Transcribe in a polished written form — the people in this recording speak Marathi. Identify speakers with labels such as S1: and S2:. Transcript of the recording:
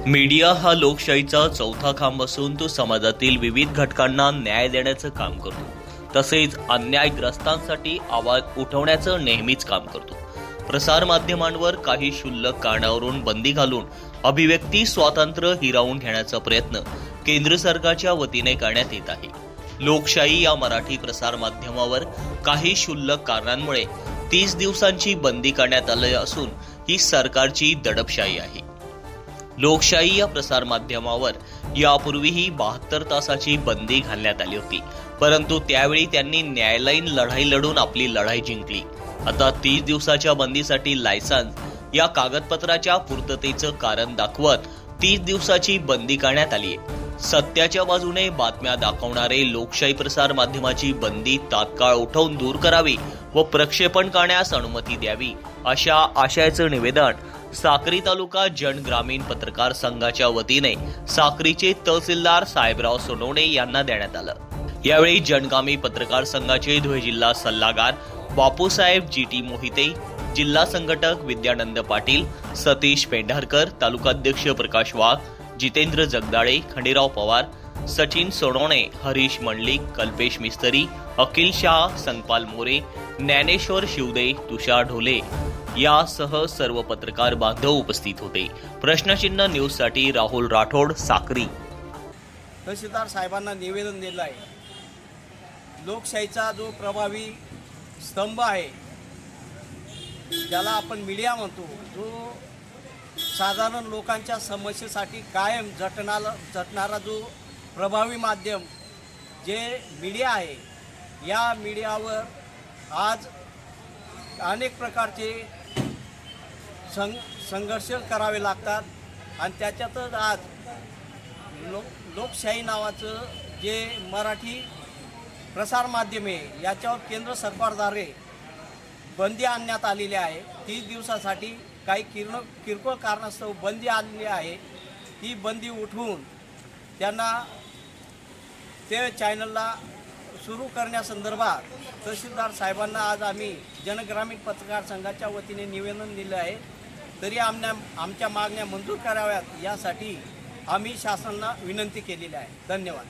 S1: मीडिया हा लोकशाहीचा चौथा खांब असून तो समाजातील विविध घटकांना न्याय देण्याचं काम करतो, तसेच अन्यायग्रस्तांसाठी आवाज उठवण्याचं नेहमीच काम करतो। प्रसार माध्यमांवर काही क्षुल्लक कारणावरून बंदी घालून अभिव्यक्ती स्वातंत्र्य हिरावून घेण्याचा प्रयत्न केंद्र सरकारच्या वतीने करण्यात येत आहे। लोकशाही या मराठी प्रसार माध्यमावर काही क्षुल्लक कारणांमुळे 30 दिवसांची बंदी करण्यात आली असून ही सरकारची दडपशाही आहे। लोकशाही या प्रसार माध्यमावर यापूर्वीही 72 तासाची बंदी घालण्यात आली होती, परंतु त्यावेळी त्यांनी न्यायालयीन लढाई लढून आपली लढाई जिंकली। आता 30 दिवसाच्या बंदीसाठी लायसन्स या कागदपत्राच्या पूर्ततेचं कारण दाखवत 30 दिवसाची बंदी करण्यात आली आहे। सत्याच्या बाजूने बातम्या दाखवणारे लोकशाही प्रसार माध्यमाची बंदी तात्काळ उठवून दूर करावी व प्रक्षेपण करण्यास अनुमती द्यावी, अशा आशयाचं निवेदन साक्री तालुका जन ग्रामीण पत्रकार संघाच्या वतीने साक्रीचे तहसीलदार साहेबराव सोनवणे यांना देण्यात आलं। यावेळी जनगामी पत्रकार संघाचे धुळे जिल्हा सल्लागार बापूसाहेब जीटी मोहिते, जिल्हा संघटक विद्यानंद पाटील, सतीश पेंढारकर, तालुकाध्यक्ष प्रकाश वाघ, जितेंद्र जगदाळे, खंडेराव पवार, सचिन सोनवणे, हरीश मंडलिक, कल्पेश मिस्त्री, अखिल शाह, संगपाल मोरे, ज्ञानेश्वर शिवदे, तुषार ढोले यासह सर्व पत्रकार बांधव उपस्थित होते। प्रश्नचिन्ह न्यूज साठी राहुल राठोड, साक्री।
S2: तहसीलदार साहेबांना निवेदन दिलं आहे। लोकशाहीचा जो प्रभावी स्तंभ आहे, ज्याला आपण मीडिया म्हणतो, जो साधारण लोकांच्या समस्येसाठी कायम झटणारा जो प्रभावी माध्यम जे मीडिया आहे, या मीडियावर आज अनेक प्रकारचे संघर्ष करावे लागतात आणि त्याच्यातच आज लोकशाही नावाचं जे मराठी प्रसार माध्यम आहे, याच्यावर केंद्र सरकारद्वारे बंदी आणण्यात आलेली आहे। 30 दिवसासाठी काही किरकोळ कारणास्तव बंदी आलेली आहे। ही बंदी उठवून त्यांना ते चॅनलला सुरू करण्यासंदर्भात तहसीलदार साहेबांना आज आम्ही जनग्रामीण पत्रकार संघाच्या वतीने निवेदन दिलं आहे। तरी आमच्या मागण्या मंजूर कराव्यात यासाठी आम्ही शासनाला विनंती केलेली आहे। धन्यवाद।